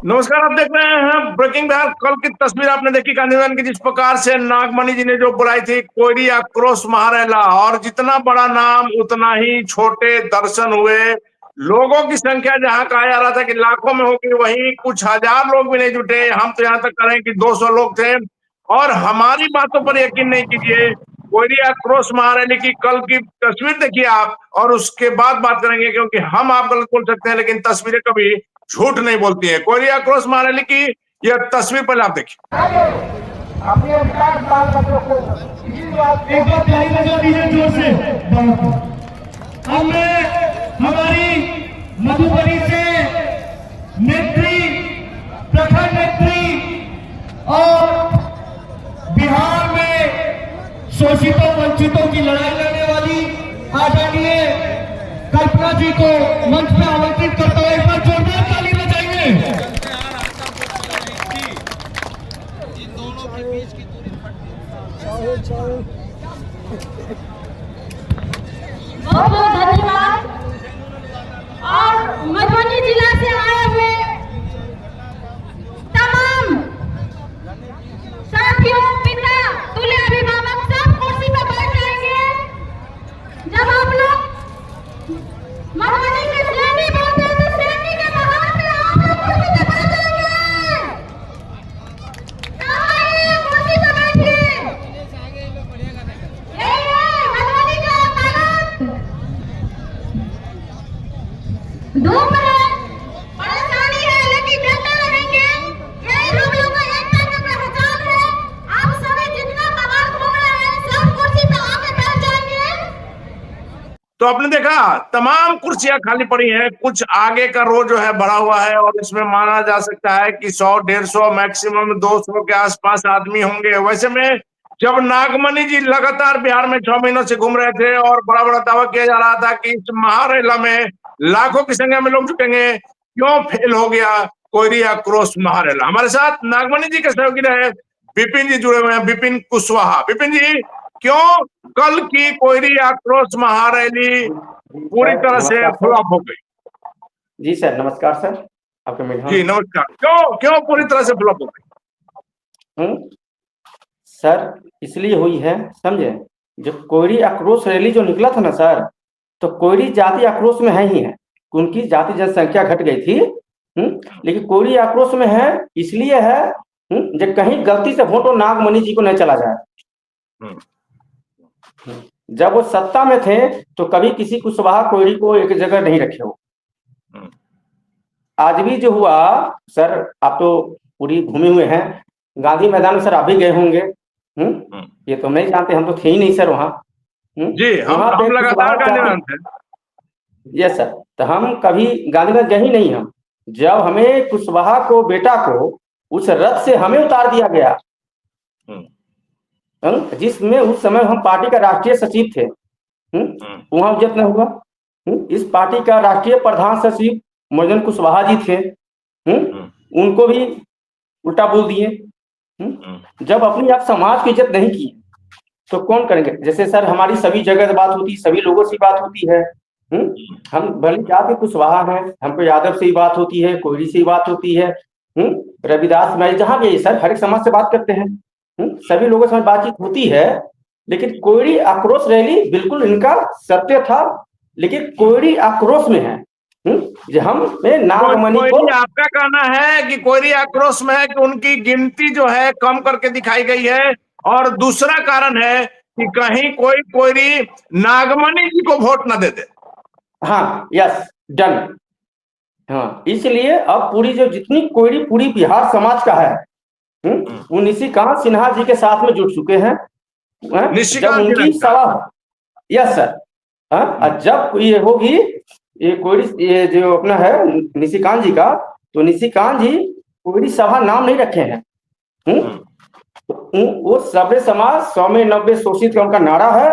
नमस्कार। आप देख रहे हैं ब्रेकिंग बिहार। कल की तस्वीर आपने देखी गांधी मैदान की, जिस प्रकार से नागमणि जी ने जो बुलाई थी कोयरी आक्रोश महारेला, और जितना बड़ा नाम उतना ही छोटे दर्शन हुए। लोगों की संख्या जहां कहा जा रहा था कि लाखों में होगी, वहीं कुछ हजार लोग भी नहीं जुटे। हम तो यहाँ तक करें कि 200 लोग थे। और हमारी बातों पर यकीन नहीं कीजिए, कोयरी आक्रोश महारैली की कल की तस्वीर देखिए आप, और उसके बाद बात करेंगे, क्योंकि हम आप गलत बोल सकते हैं लेकिन तस्वीरें कभी झूठ नहीं बोलती है। कोयरी आक्रोश महारैली की यह तस्वीर पहले आप देखिए। एक बार ताली बजा दीजिए जोर से। अब मैं हमारी मधुबनी से नेत्री, प्रखंड नेत्री और बिहार में शोषितों वंचितों की लड़ाई लड़ने वाली आदरणीय कल्पना जी को मंच पे आमंत्रित करता हूं। एक बार जोरदार ताली बजाइए। बहुत बहुत धन्यवाद। और मधुबनी जिला से आए हुए तमाम साथियों, पिता, तुल्य अभिभावक सब कुर्सी पर बैठ जाएंगे। जब आप लोग मधुबनी के सैनी बोलते हैं तो सैनी के बहार में आप लोग कुर्सी पर बैठ जाएंगे। कुर्सी पर बैठिए। मधुबनी का तालाब धूप है, परेशानी है, लेकिन डरते रहेंगे। यही हम लोग का एकता की पहचान है। आप सभी जितना तमाम घूम रहे हैं सब कुर्सी पे आके बैठ जाएंगे। तो आपने देखा तमाम कुर्सियां खाली पड़ी हैं। कुछ आगे का रो जो है भरा हुआ है, और इसमें माना जा सकता है कि 100-150 मैक्सिमम 200 के आसपास आदमी होंगे। वैसे में जब नागमणि जी लगातार बिहार में 6 महीनों से घूम रहे थे और बड़ा बड़ा दावा किया जा रहा था कि इस महारेला में लाखों की संख्या में लोग जुटेंगे, क्यों फेल हो गया कोयरी आक्रोश महारेला? हमारे साथ नागमणि जी के सहयोगी रहे विपिन जी जुड़े हुए हैं, विपिन कुशवाहा। विपिन जी, क्यों कल की कोयरी आक्रोश महारैली पूरी तरह से फ्लॉप हो गई? जी सर, नमस्कार सर, आपके मिल जी नमस्कार। क्यों क्यों पूरी तरह से फ्लॉप हो गई? सर, इसलिए हुई है, समझे, जो कोयरी आक्रोश रैली जो निकला था ना सर, तो कोयरी जाति आक्रोश में है ही है। उनकी जाति जनसंख्या घट गई थी। लेकिन कोयरी आक्रोश में है इसलिए है जब कहीं गलती से वोट नागमणि जी को नहीं चला जाए। जब वो सत्ता में थे तो कभी किसी कुशवाहा कोयरी को एक जगह नहीं रखे हो। आज भी जो हुआ सर, आप तो पूरी घूमे हुए हैं गांधी मैदान में, सर आप भी गए होंगे। ये तो नहीं जानते, हम तो थे ही नहीं सर वहाँ। जी हम लगातार गांधी मैदान थे। यस सर, तो हम कभी गांधी मैदान गए ही नहीं। हम जब हमें कुशवाहा को बेटा को उस रथ से हमें उतार दिया गया, जिसमें उस समय हम पार्टी का राष्ट्रीय सचिव थे, वहां उज्जत न हुआ। इस पार्टी का राष्ट्रीय प्रधान सचिव मदन कुशवाहा जी थे, उनको भी उल्टा बोल दिए। जब अपनी आप समाज की इज्जत नहीं की तो कौन करेंगे? जैसे सर हमारी सभी जगह बात होती, सभी लोगों से बात होती है। हम भले जाति कुशवाहा हैं, हमको यादव से ही बात होती है, कोयरी से ही बात होती है, रविदास में, जहां भी सर हर एक समाज से बात करते हैं, सभी लोगों से बातचीत होती है। लेकिन कोयरी आक्रोश रैली बिल्कुल इनका सत्य था, लेकिन कोयरी आक्रोश में है जो हम नागमणि को। आपका कहना है कि कोयरी आक्रोश में है कि उनकी गिनती जो है कम करके दिखाई गई है, और दूसरा कारण है कि कहीं कोई कोयरी नागमणि जी को वोट न दे दे। हाँ, यस, डन। हाँ, इसलिए अब पूरी जो जितनी कोयरी पूरी बिहार समाज का है वो निशिकांत सिन्हा जी के साथ में जुट चुके हैं। जब उनकी सभा, यस सर, जब ये होगी ये कोयरी, ये जो अपना है निशिकांत जी का, तो निशिकांत जी कोयरी सभा नाम नहीं रखे हैं। वो सभ्य समाज 100 में 90 शोषित का उनका नारा है,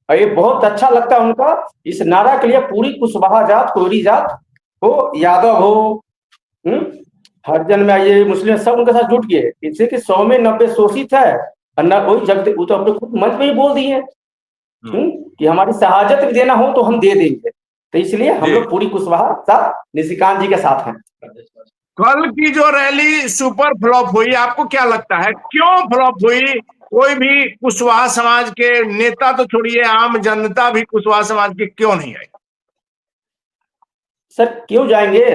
और ये बहुत अच्छा लगता है उनका। इस नारा के लिए पूरी कुशवाहा जात, कोयरी जात हो, यादव हो, हरिजन में आइए, मुस्लिम, सब उनके साथ जुट गए। इससे कि 100 में 90 शोषित है, और न वही जब वो तो अपने खुद मंच में ही बोल दिए कि हमारी सहायता भी देना हो तो हम दे देंगे। तो इसलिए हम लोग पूरी कुशवाहा साथ निशिकांत जी के साथ हैं। कल की जो रैली सुपर फ्लॉप हुई, आपको क्या लगता है क्यों फ्लॉप हुई? कोई भी कुशवाहा समाज के नेता तो छोड़िए, आम जनता भी कुशवाहा समाज की क्यों नहीं आई? सर क्यों जाएंगे?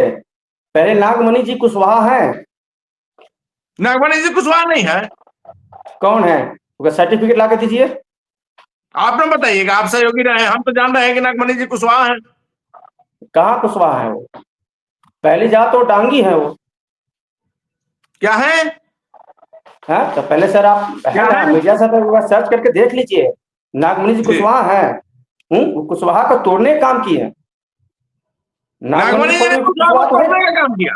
पहले नागमणि जी कुशवाहा हैं। नागमणि जी कुशवाहा नहीं है? कौन है? उसका सर्टिफिकेट ला के दीजिए। आप ना बताइएगा, आप सहयोगी रहे, हम तो जान रहे हैं कि नागमणि जी कुशवाहा है। कहाँ कुशवाहा है वो? पहली जात तो डांगी है वो। क्या है? हाँ तो पहले सर आप क्या है ना, है? मीडिया से तो सर्च करके देख लीजिए। नागमणि जी जी। कुशवाहा है। वो कुशवाहा को तोड़ने का काम किए हैं। नागमणि जी ने कुशवाहा कुशवाहा को तो है। तोड़ने का काम किया?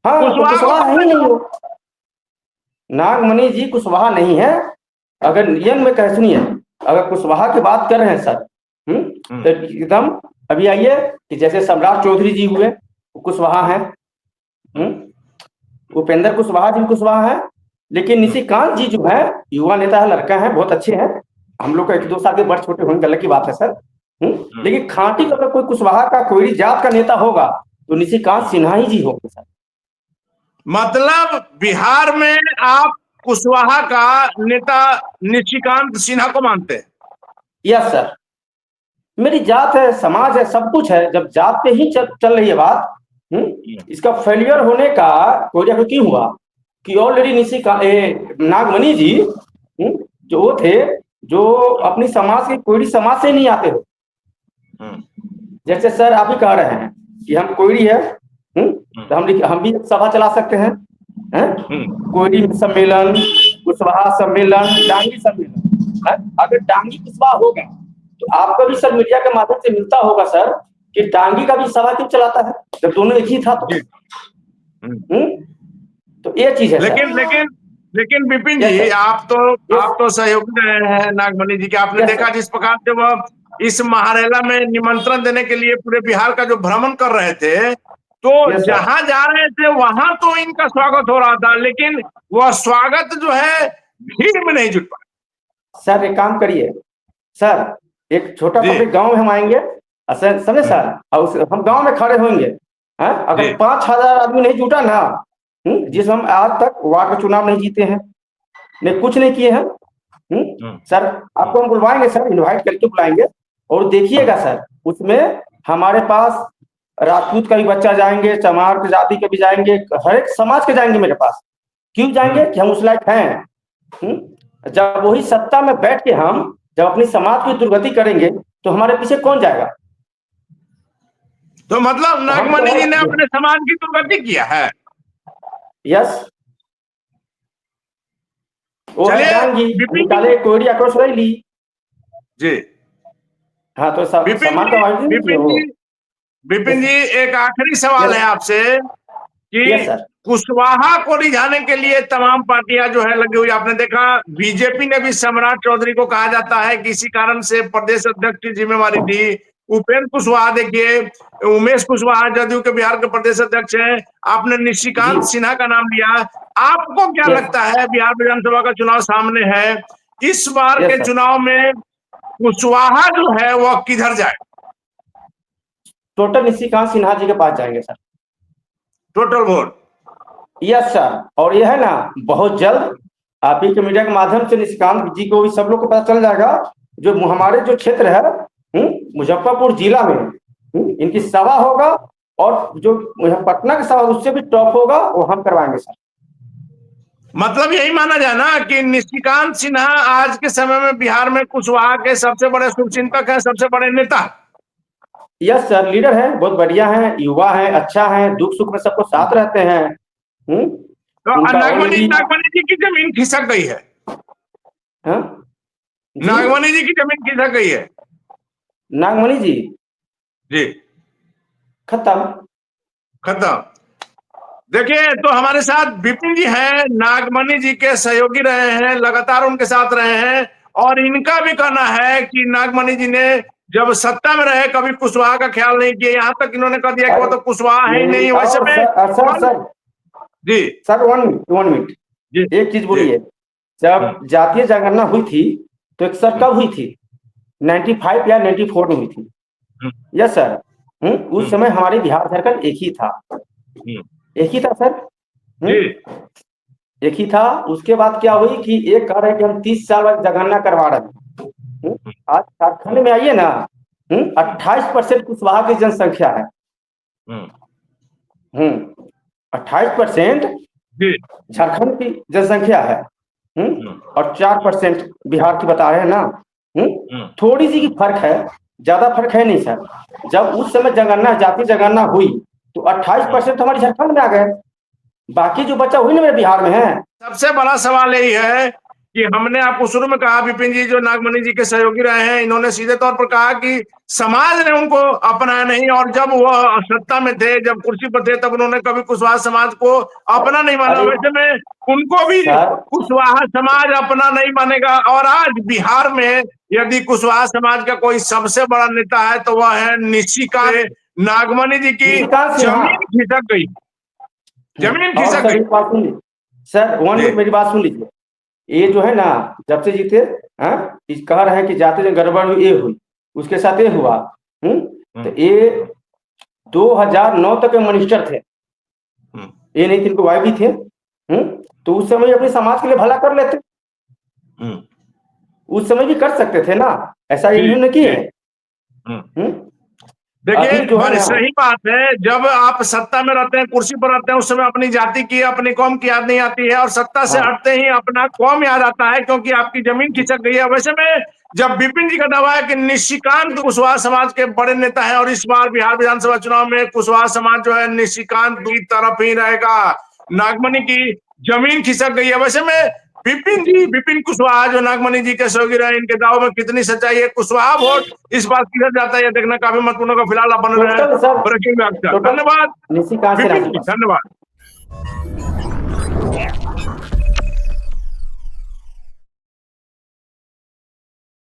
हाँ तो कुशवाहा को कुशवाहा है ही तोड़ने नहीं का? वो। नागमणि जी कुशवाहा नहीं है। अगर नियम में कह सुनिए, अगर कुशवाहा की बात कर रहे हैं सर, तो एकदम अभी आइए कि जैसे सम्राट चौधरी जी हुए, वो कुशवाहा है। उपेंद्र कुशवाहा जी कुशवाहा है। लेकिन निशिकांत जी जो है युवा नेता है, लड़का है, बहुत अच्छे हैं। हम लोग का 1-2 साल के बड़े छोटे होंगे, अलग की बात है सर। लेकिन खांटी अगर कोई कुशवाहा का कोई जात का नेता होगा तो निशिकांत सिन्हा ही जी होंगे सर। मतलब बिहार में आप कुशवाहा का नेता निशिकांत सिन्हा को मानते हैं? Yes sir. मेरी जात है, समाज है, सब कुछ है। जब जात पे ही चल रही है बात, इसका फेलियर होने का वजह तो क्यों हुआ कि ऑलरेडी नागमणि जी जो वो थे, जो अपनी समाज के कोई समाज से नहीं आते हो। जैसे सर आप ही कह रहे हैं कि हम कोयरी है, तो हम भी सभा चला सकते हैं, कोयरी सम्मेलन, कुशवाहा सम्मेलन, डांगी सम्मेलन। अगर डांगी कुशवाहा होगा तो आपको भी सर मीडिया के माध्यम से मिलता होगा सर कि डांगी का भी सभा क्यों चलाता है जब दोनों एक ही था तो। तो ये चीज है लेकिन लेकिन लेकिन विपिन जी, आप तो सहयोगी रहे हैं नागमणि जी के। आपने देखा जिस प्रकार से वह इस महारेला में निमंत्रण देने के लिए पूरे बिहार का जो भ्रमण कर रहे थे, तो जहां जा रहे थे वहां तो इनका स्वागत हो रहा था, लेकिन वह स्वागत जो है भीड़ में नहीं जुट पाया। सर एक काम करिए सर, एक छोटा पब्लिक गांव में हम आएंगे, समझे सर, और हम गांव में खड़े होंगे, अगर 5,000 आदमी नहीं जुटा ना, जिस हम आज तक वार्ड का चुनाव नहीं जीते हैं, नहीं कुछ नहीं किए हैं, सर आपको हम बुलवाएंगे सर, इनवाइट करके बुलाएंगे और देखिएगा सर, उसमें हमारे पास राजपूत का भी बच्चा जाएंगे, चमार की जाति के भी जाएंगे, हर एक समाज के जाएंगे मेरे पास। क्यों जाएंगे कि हम उस लायक हैं। जब वही सत्ता में बैठ के हम जब अपनी समाज की दुर्गति करेंगे तो हमारे पीछे कौन जाएगा? तो मतलब नागमणि जी ने अपने समाज की दुर्गति किया है? यस। वो निकाले कोयरी आक्रोश रैली जी। हाँ तो सब विपिन जी एक आखिरी सवाल है आपसे कि कुशवाहा को रिझाने के लिए तमाम पार्टियां जो है लगी हुई। आपने देखा बीजेपी ने भी सम्राट चौधरी को कहा जाता है कि इसी कारण से प्रदेश अध्यक्ष की जिम्मेवारी थी। उपेंद्र कुशवाहा देखिए, उमेश कुशवाहा जदयू के बिहार के प्रदेश अध्यक्ष हैं। आपने निशिकांत सिन्हा का नाम लिया। आपको क्या लगता है, बिहार विधानसभा का चुनाव सामने है, इस बार के चुनाव में कुशवाहा जो है वह किधर जाए? टोटल निशिकांत सिन्हा जी के पास जाएंगे sir, total vote. Yes sir. और यह है ना, बहुत जल्द आप ही के मीडिया के माध्यम से निशिकांत जी को भी सब लोग को पता चल जाएगा। जो हमारे जो क्षेत्र है मुजफ्फरपुर जिला में इनकी सभा होगा, और जो पटना की सभा उससे भी टॉप होगा, वो हम करवाएंगे सर। मतलब यही माना जाए ना कि निशिकांत सिन्हा आज के समय में बिहार में कुशवाहा के सबसे बड़े शुभचिंतक हैं, सबसे बड़े नेता। यस सर, लीडर है, बहुत बढ़िया है, युवा है, अच्छा है, दुख सुख में सबको साथ रहते हैं। तो नागमणि जी की जमीन खिसक गई है। नागमणि जी की जमीन खिसक गई है। नागमणि जी खत्म। देखिए, तो हमारे साथ विपिन जी हैं, नागमणि जी के सहयोगी रहे हैं, लगातार उनके साथ रहे हैं, और इनका भी कहना है कि नागमणि जी ने जब सत्ता में रहे कभी कुशवाहा का ख्याल नहीं किया। यहाँ तक इन्होंने कह दिया कि वो तो कुशवाहा है ही नहीं। वैसे में सर 1 मिनट एक चीज बोलिए, जब जातीय जनगणना हुई थी तो एक सर कब हुई थी? 95 या 94 में हुई थी। Yes sir. उस समय हमारे बिहार झारखंड एक ही था। एक ही था सर। जी एक ही था। उसके बाद क्या हुई कि एक कह रहे हैं कि हम 30 साल बाद जनगणना करवा रहे हैं। आज झारखंड में आइए ना, 28% कुशवाहा की जनसंख्या है। 28% जी झारखंड की जनसंख्या है। और 4% बिहार की बता रहे हैं ना। थोड़ी सी की फर्क है, ज्यादा फर्क है नहीं सर। जब उस समय जनगणना, जाति जनगणना हुई तो 28% हमारे झारखंड में आ गए, बाकी जो बचा हुई ना मेरे बिहार में है। सबसे बड़ा सवाल यही है कि हमने आपको शुरू में कहा, विपिन जी जो नागमणि जी के सहयोगी रहे हैं, इन्होंने सीधे तौर पर कहा कि समाज ने उनको अपनाया नहीं, और जब वह सत्ता में थे, जब कुर्सी पर थे, तब उन्होंने कभी कुशवाहा समाज को अपना नहीं माना। वैसे में उनको भी कुशवाहा समाज अपना नहीं मानेगा। और आज बिहार में यदि कुशवाहा समाज का कोई सबसे बड़ा नेता है तो वह है निशिकांत। नागमणि जी की जमीन खिसक गई, जमीन खिसक गई। सर 1 मिनट मेरी बात सुन लीजिए। ये जो है ना, जब से जीते कह रहे हैं कि जाते जो गड़बड़ हुई, ये हुई, उसके साथ ये हुआ। तो ये 2009 तक मिनिस्टर थे, ये नहीं इनको वाइफ भी थे। तो उस समय अपने समाज के लिए भला कर लेते, उस समय भी कर सकते थे ना, ऐसा इन्होंने किया है। देखिए सही बात है, जब आप सत्ता में रहते हैं, कुर्सी पर रहते हैं, उस समय अपनी जाति की, अपनी कौम की याद नहीं आती है, और सत्ता से हटते ही अपना कौम याद आता है, क्योंकि आपकी जमीन खिसक गई है। वैसे में जब विपिन जी का दावा है कि निशिकांत कुशवाहा समाज के बड़े नेता हैं, और इस बार बिहार विधानसभा चुनाव में कुशवाहा समाज जो है निशिकांत की तरफ ही रहेगा, नागमणि की जमीन खिसक गई है। वैसे में विपिन कुशवाहा जो नागमणि जी के सहयोगी रहे, इनके दावों में कितनी सच्चाई है, कुशवाहा वोट इस बार किधर जाता है, यह देखना काफी महत्वपूर्ण होगा। फिलहाल आप बन रहे हैं ब्रेकिंग न्यूज़। धन्यवाद, धन्यवाद।